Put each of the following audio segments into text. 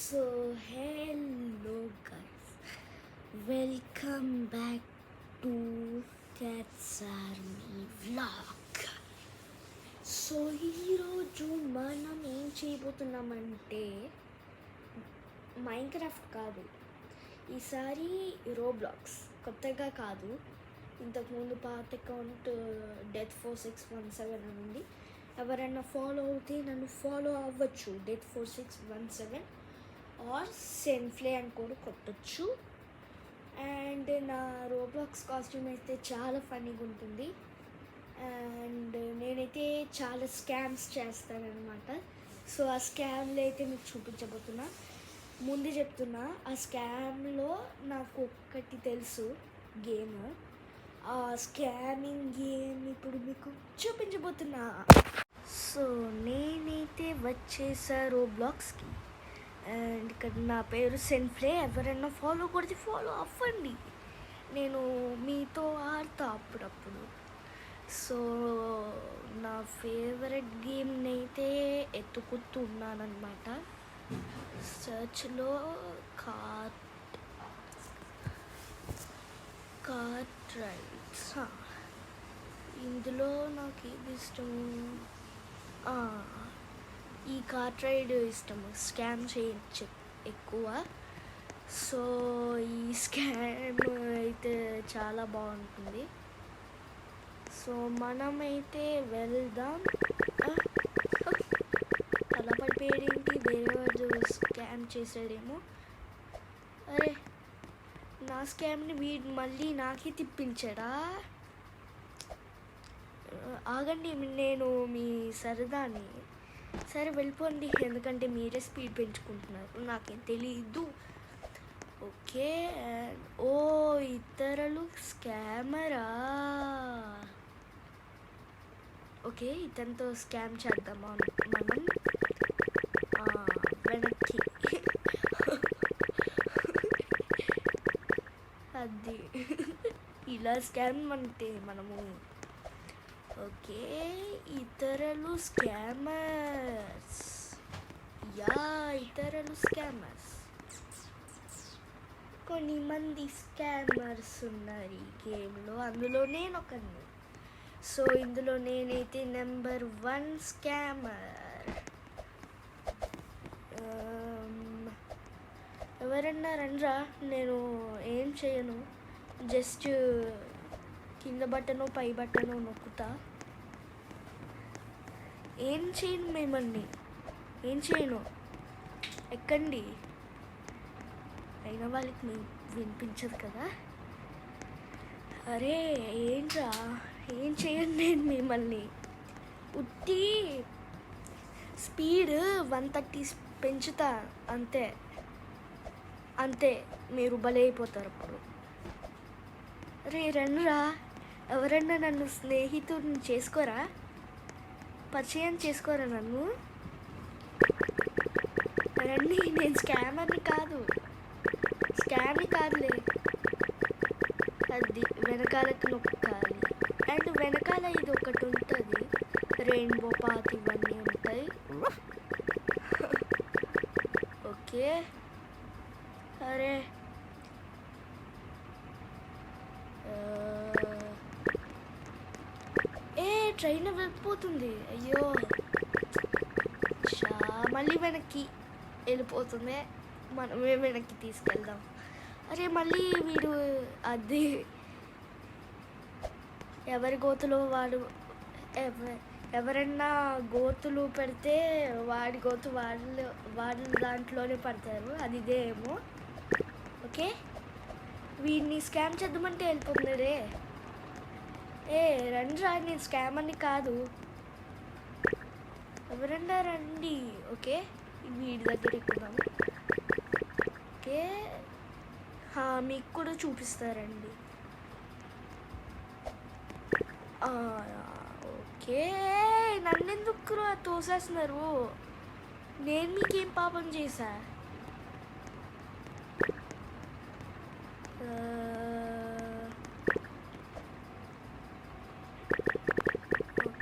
So, hello guys, welcome back to Cats Army Vlog. So ఈరోజు మనం ఏం చేయబోతున్నామంటే Minecraft కాదు, ఈసారి రోబ్లాక్స్. కొత్తగా కాదు, ఇంతకుముందు పాత అకౌంట్ Death4617 అని ఉంది. ఎవరైనా ఫాలో అవుతే నన్ను ఫాలో అవ్వచ్చు, Death4617 ఆర్ సెన్ఫ్లే అని కూడా కొట్టచ్చు. అండ్ నా రోబ్లాక్స్ కాస్ట్యూమ్ అయితే చాలా ఫన్నీగా ఉంటుంది. అండ్ నేనైతే చాలా స్కామ్స్ చేస్తానన్నమాట. సో ఆ స్కామ్లో అయితే మీకు చూపించబోతున్నా. ముందు చెప్తున్నా, ఆ స్కామ్లో నాకు ఒక్కటి తెలుసు, గేమ్. ఆ స్కామింగ్ గేమ్ ఇప్పుడు మీకు చూపించబోతున్నా. సో నేనైతే వచ్చేసా రోబ్లాక్స్కి. అండ్ ఇక్కడ నా పేరు సెన్ఫ్లే. ఎవరైనా ఫాలో కొడితే ఫాలో అవ్వండి, నేను మీతో ఆడతా అప్పుడప్పుడు. సో నా ఫేవరెట్ గేమ్ని అయితే ఎత్తుకుతున్నానమాట. సర్చ్లో కార్ట్ రైడ్స్. ఇందులో నాకు ఏది ఇష్టం, ఈ కార్ట్ రైడ్ ఇష్టము. స్కామ్ చేయొచ్చు ఎక్కువ. సో ఈ స్కామ్ అయితే చాలా బాగుంటుంది. సో మనమైతే వెళ్దాం. అలా పడిపోయేంటి, వేరే వాడు స్కామ్ చేసాడేమో. అరే, నా స్కామ్ని వీడు మళ్ళీ నాకే తిప్పించాడా? ఆగండి, నేను మీ సరదాని. సరే వెళ్ళిపోండి, ఎందుకంటే మీరే స్పీడ్ పెంచుకుంటున్నారు, నాకేం తెలీదు. ఓకే, ఓ ఇతరులు స్కామరా. ఓకే, ఇతనితో స్కామ్ చేద్దామా మనం. వెనక్కి అది ఇలా స్కామ్ అంటే మనము. ఓకే, ఇతరులు స్కామర్స్. ఇతరులు స్కామర్స్. కొన్ని మంది స్కామర్స్ ఉన్నారు ఈ గేమ్లో, అందులో నేను ఒకరిని. సో ఇందులో నేనైతే నెంబర్ 1 స్కామర్. ఎవరన్నా రండ్రా, నేను ఏం చేయను, జస్ట్ కింద బట్టను పై బట్టను నొక్కుతా. ఏం చేయను, మిమ్మల్ని ఏం చేయను, ఎక్కండి. అయిన వాళ్ళకి వినిపించదు కదా. అరే ఏంట్రా, ఏం చేయను నేను మిమ్మల్ని. ఉట్టి స్పీడ్ 130 పెంచుతా, అంతే అంతే, మీరు బలైపోతారు అప్పుడు. అరే రండ్రా, ఎవరన్నా నన్ను స్నేహితుడిని చేసుకోరా, పరిచయం చేసుకోరా నన్ను. రండి, నేను స్కామర్ని కాదు, స్కామ్ని కాదులే. అది వెనకాలకి నొక్కాలి. అండ్ వెనకాల ఇది ఒకటి ఉంటుంది, రెయిన్బో పాత్ ఇవన్నీ ఉంటాయి. ఓకే, అరే ట్రైన్ వెళ్ళిపోతుంది. అయ్యో, మళ్ళీ వెనక్కి వెళ్ళిపోతుంది, మనమే వెనక్కి తీసుకెళ్దాం. అరే మళ్ళీ వీడు, అది ఎవరి గోతులో వాడు, ఎవరన్నా గోతులు పెడితే వాడి గోతు వాళ్ళ దాంట్లోనే పడతారు, అది ఇదే ఏమో. ఓకే, వీడిని స్కామ్ చేద్దామంటే వెళ్ళిపోతున్నారే. రండ్రా, నేను స్కామర్ని కాదు, ఎవరన్నా రండి. ఓకే, వీడి దగ్గర ఎక్కుదాం. ఓకే, మీకు కూడా చూపిస్తారండి. ఓకే, నన్నెందుకు తోసేస్తున్నారు, నేను మీకేం పాపం చేశా?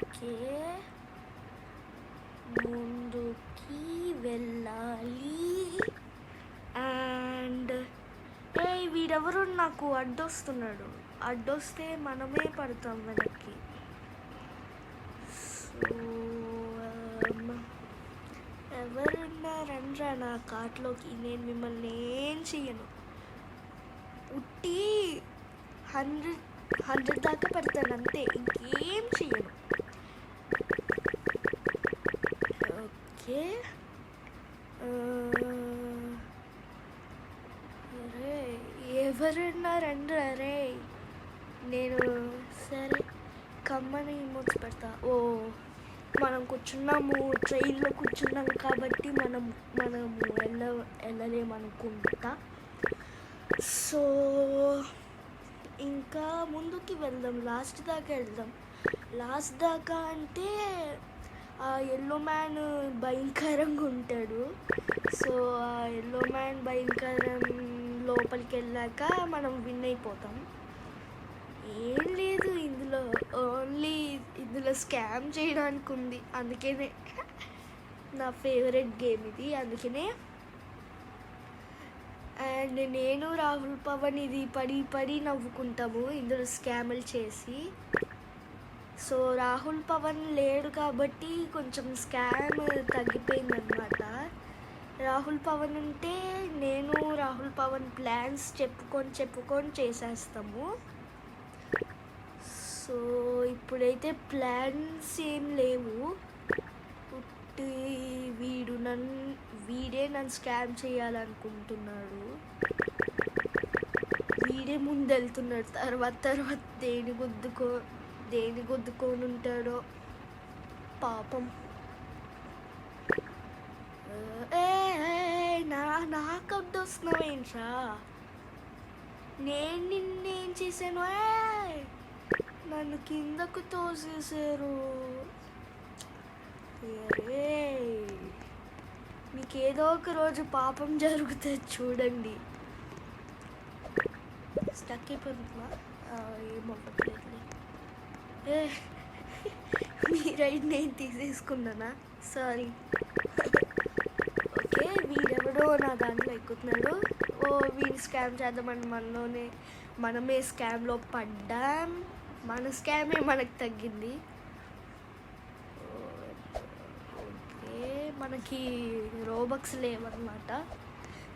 ఓకే, ముందుకి వెళ్ళాలి. ఎవరు నాకు అడ్డొస్తున్నాడు, అడ్డొస్తే మనమే పడతాం వెనక్కి. సో ఎవరన్నా రండ్రా నా కార్ట్లోకి, నేను మిమ్మల్ని ఏం చెయ్యను. ఉట్టి 100 దాకా పెడతాను అంతే, ఇంకేం చెయ్యను. ఓకే అరే ఎవరన్నా రండ్రా రే. నేను సరే కమ్మని ఇమోట్స్ పెడతా. ఓ మనం కూర్చున్నాము, ట్రైన్లో కూర్చున్నాం కాబట్టి మనము వెళ్ళలేమనుకుంటా. సో ఇంకా ముందుకి వెళ్దాం, లాస్ట్ దాకా వెళ్దాం. లాస్ట్ దాకా అంటే ఆ ఎల్లో మ్యాన్ భయంకరంగా ఉంటాడు. సో ఆ ఎల్లో మ్యాన్ భయంకరం లోపలికి వెళ్ళాక మనం విన్ అయిపోతాం. ఏం లేదు ఇందులో, ఓన్లీ ఇందులో స్కామ్ చేయడానికి ఉంది. అందుకనే నా ఫేవరెట్ గేమ్ ఇది, అందుకనే. అండ్ నేను రాహుల్ పవన్ ఇది పడి నవ్వుకుంటాము ఇందులో స్కామ్లు చేసి. సో రాహుల్ పవన్ లేడు కాబట్టి కొంచెం స్కామ్ తగ్గిపోయిందనమాట. రాహుల్ పవన్ ఉంటే నేను రాహుల్ పవన్ ప్లాన్స్ చెప్పుకొని చేసేస్తాము. సో ఇప్పుడైతే ప్లాన్స్ ఏం లేవు. వీడే నన్ను స్కామ్ చేయాలనుకుంటున్నాడు. వీడే ముందు వెళ్తున్నాడు, తర్వాత దేని గుద్దుకొని ఉంటాడో పాపం. నాకు అడ్డొస్తున్నావు ఏంట్రా? నేను నిన్నేం చేశాను? నన్ను కిందకు తోసేసారు. అరే మీకేదో ఒక రోజు పాపం జరుగుతుంది చూడండి. స్టక్ అయిపోతుందా? ఏమవ్వట్లేదు. మీ రైడ్ నేను తీసేసుకున్నానా? సారీ. ఓకే వీడెవడో నా దాంట్లో ఎక్కుతున్నాడు. వీడిని స్కామ్ చేద్దామని మనమే స్కామ్లో పడ్డాం. మన స్కామే మనకు తగ్గింది. ఓకే మనకి రోబక్స్ లేవన్నమాట.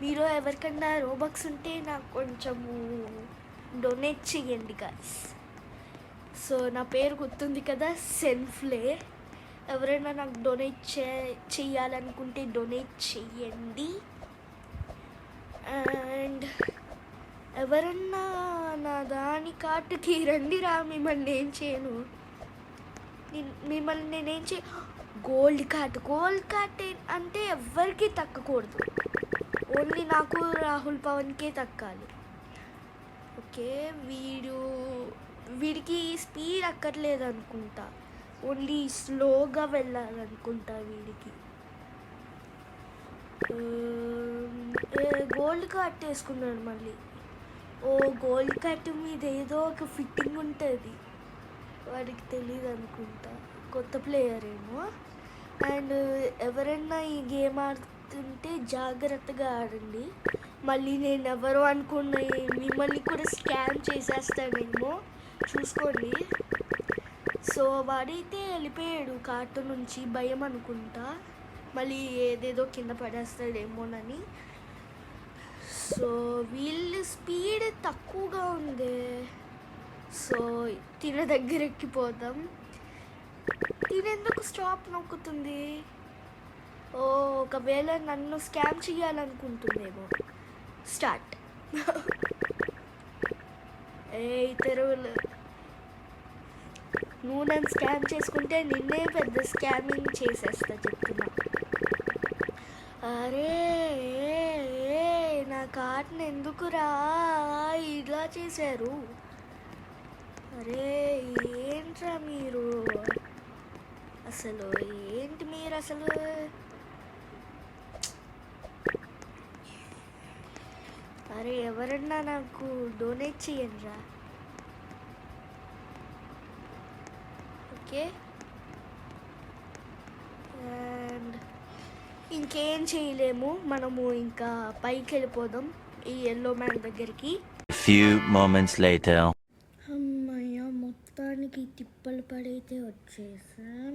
మీరు ఎవరికన్నా రోబక్స్ ఉంటే నాకు కొంచెము డొనేట్ చేయండి గాయ్స్. సో నా పేరు గుర్తుంది కదా, సెన్ఫ్లే. ఎవరైనా నాకు డొనేట్ చేయాలనుకుంటే డొనేట్ చెయ్యండి. అండ్ ఎవరన్నా నా దాని కార్టుకి రండిరా, మిమ్మల్ని నేను చేయను. మిమ్మల్ని నేనేం గోల్డ్ కార్ట్ అంటే ఎవ్వరికీ తక్కకూడదు, ఓన్లీ నాకు రాహుల్ పవన్కే తక్కాలి. ఓకే వీడికి స్పీడ్ అక్కర్లేదు అనుకుంటా, ఓన్లీ స్లోగా వెళ్ళాలనుకుంటా వీడికి. గోల్డ్ కార్ట్ వేసుకున్నాడు మళ్ళీ. గోల్డ్ కార్ట్ మీద ఏదో ఒక ఫిట్టింగ్ ఉంటుంది, వాడికి తెలియదు అనుకుంటా, కొత్త ప్లేయర్ ఏమో. అండ్ ఎవరైనా ఈ గేమ్ ఆడుతుంటే జాగ్రత్తగా ఆడండి. మళ్ళీ నేను ఎవరో అనుకున్న మిమ్మల్ని కూడా స్కామ్ చేసేస్తానేమో, చూసుకోండి. సో వాడైతే వెళ్ళిపోయాడు కార్టు నుంచి, భయం అనుకుంటా, మళ్ళీ ఏదేదో కింద పడేస్తాడేమోనని. సో వీళ్ళ స్పీడ్ తక్కువగా ఉంది. సో తిన దగ్గర ఎక్కిపోతాం. తినేందుకు స్టాప్ నొక్కుతుంది. ఒకవేళ నన్ను స్కామ్ చేయాలనుకుంటుందేమో. స్టార్ట్. ఇతరులు నువ్వు నన్ను స్కామ్ చేసుకుంటే నిన్నే పెద్ద స్కామింగ్ చేసేస్తా చెప్తున్నా. అరే నా కార్ట్ని ఎందుకురా ఇలా చేశారు? అరే ఏంట్రా మీరు అసలు, ఏంటి మీరు అసలు? అరే ఎవరన్నా నాకు డొనేట్ చేయండిరా. ఓకే అండ్ ఇంకేం చేయలేము, మనము ఇంకా పైకి వెళ్ళిపోదాం ఈ ఎల్లో మ్యాన్ దగ్గరికి. few moments later. అమ్మయ్య, మొత్తానికి తిప్పలు పడైతే వచ్చేసాం.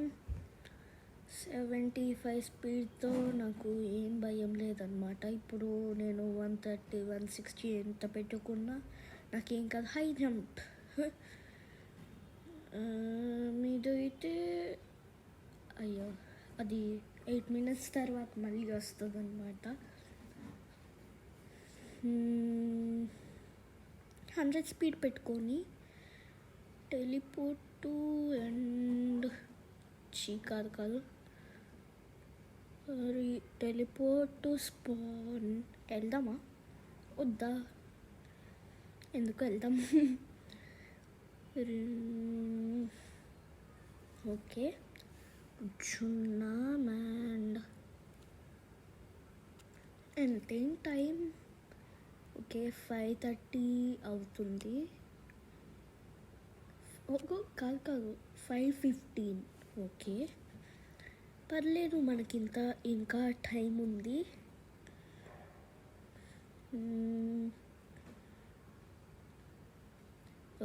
75 స్పీడ్తో నాకు ఏం భయం లేదనమాట. ఇప్పుడు నేను 130, 160 ఎంత పెట్టుకున్నా నాకేం కాదు. హై జంప్ మీద అయితే అయ్యో, అది 8 minutes తర్వాత మళ్ళీ వస్తుంది అనమాట. 100 స్పీడ్ పెట్టుకొని టెలిపోర్ట్ టు అండ్ కాదు టెలిపోర్ట్ టు స్పాన్ వెళ్దామా వద్దా? ఎందుకు వెళ్దాం. ఓకే, కూర్చున్నాం. And ఎంతేం time? ఓకే, 5:30 అవుతుంది. కాదు 5:15. ఓకే, పర్లేదు, మనకి ఇంకా టైం ఉంది.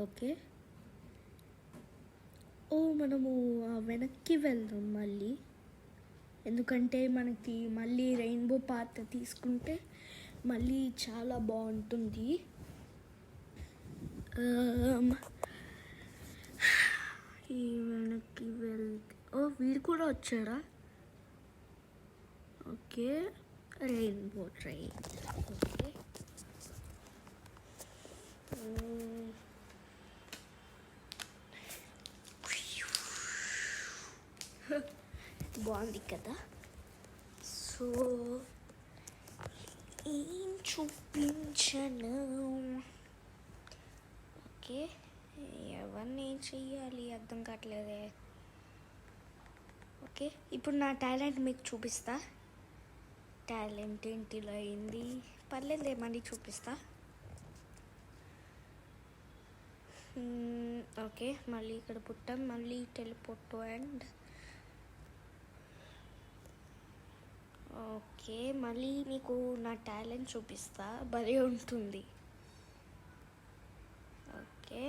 ఓకే, మనము వెనక్కి వెళ్దాం మళ్ళీ, ఎందుకంటే మనకి మళ్ళీ రెయిన్బో పాత్ తీసుకుంటే మళ్ళీ చాలా బాగుంటుంది. ఈ వెనక్కి వెళ్తే వీడు కూడా వచ్చాడా? Okay, rainbow train. ఓకే, బాగుంది కదా. సో ఏం చూపించను. ఓకే, ఎవరిని ఏం చెయ్యాలి అర్థం కావట్లేదే. ఓకే, ఇప్పుడు నా టాలెంట్ మీకు చూపిస్తా. టాలెంట్ ఏంటిలో అయింది, పర్లేదులే, మళ్ళీ చూపిస్తా. ఓకే, మళ్ళీ ఇక్కడ పుట్టాం, మళ్ళీ టెలిపోర్ట్ అండ్ ఓకే, మళ్ళీ మీకు నా టాలెంట్ చూపిస్తా, భలే ఉంటుంది. ఓకే,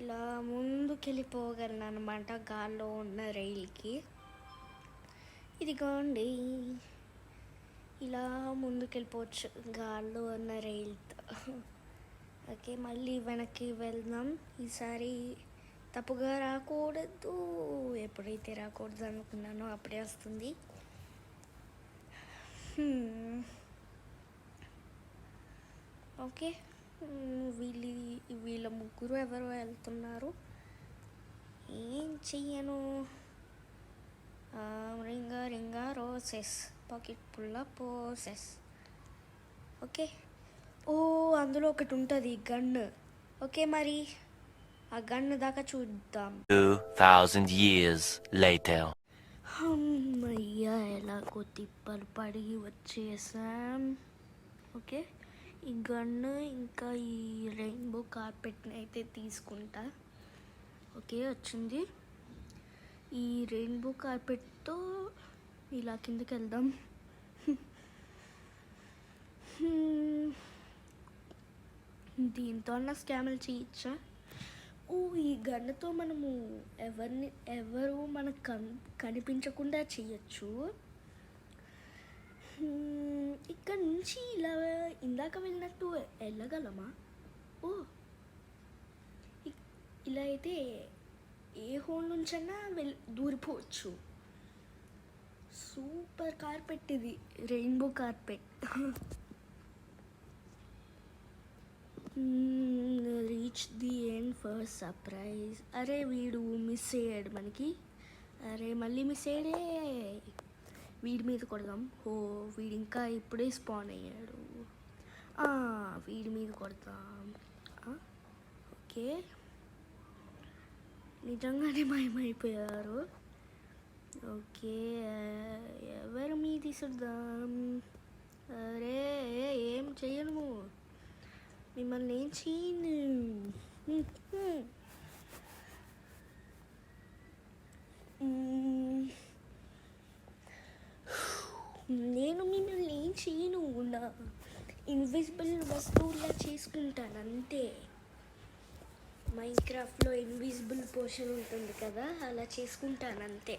ఇలా ముందుకెళ్ళిపోగలను అనమాట గాల్లో ఉన్న రైలుకి. ఇదిగోండి, ఇలా ముందుకెళ్ళిపోవచ్చు గాల్లో ఉన్న రైలుతో. ఓకే, మళ్ళీ వెనక్కి వెళ్దాం. ఈసారి తప్పుగా రాకూడదు. ఎప్పుడైతే రాకూడదు అనుకున్నానో అప్పుడే వస్తుంది. ఓకే, వీళ్ళ ముగ్గురు ఎవరు వెళ్తున్నారు, ఏం చెయ్యను. రింగా రోసెస్, పాకెట్ పుల్ల పోసెస్. ఓకే, అందులో ఒకటి ఉంటుంది గన్ను. ఓకే, మరి ఆ గన్ను దాకా చూద్దాం. 2000 years later. అమ్మయ్యా, ఎలాగో తిప్పలు పడి వచ్చేసాం. ఓకే, ఈ గన్ను ఇంకా ఈ రెయిన్బో కార్పెట్ని అయితే తీసుకుంటా. ఓకే, వచ్చింది. ఈ రెయిన్బో కార్పెట్తో ఇలా కిందకి వెళ్దాం. దీంతో అన్న స్కామ్లు చేయొచ్చా? ఈ గన్నుతో మనము ఎవరు మనకు కనిపించకుండా చేయొచ్చు. ఇక్కడ నుంచి ఇందాక వెళ్ళినట్టు వెళ్ళగలమా? ఇలా అయితే ఏ హోల్ నుంచైనా దూరిపోవచ్చు. సూపర్ కార్పెట్ ఇది, rainbow carpet. Reach the end for surprise. అరే, వీడు మిస్ అయ్యాడు మనకి. అరే, మళ్ళీ మిస్ అయ్యాడే. వీడి మీద కొడదాం. వీడు ఇంకా ఇప్పుడే స్పాన్ అయ్యాడు. వీడి మీద కొడతాం. ఓకే, నిజంగానే మాయమైపోయారు. ఓకే, ఎవరి మీద తీసుద్దాం? అరే, ఏం చెయ్యను, మిమ్మల్ని ఏం చేయను. నేను మిమ్మల్ని ఏం చేయను. ఇన్విజిబుల్ వస్తువులా చేసుకుంటాను అంతే. మైన్క్రాఫ్ట్లో ఇన్విజిబుల్ పోర్షన్ ఉంటుంది కదా, అలా చేసుకుంటాను అంతే.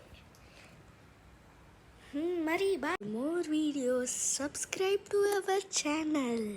మరి bye. More videos, subscribe to our channel.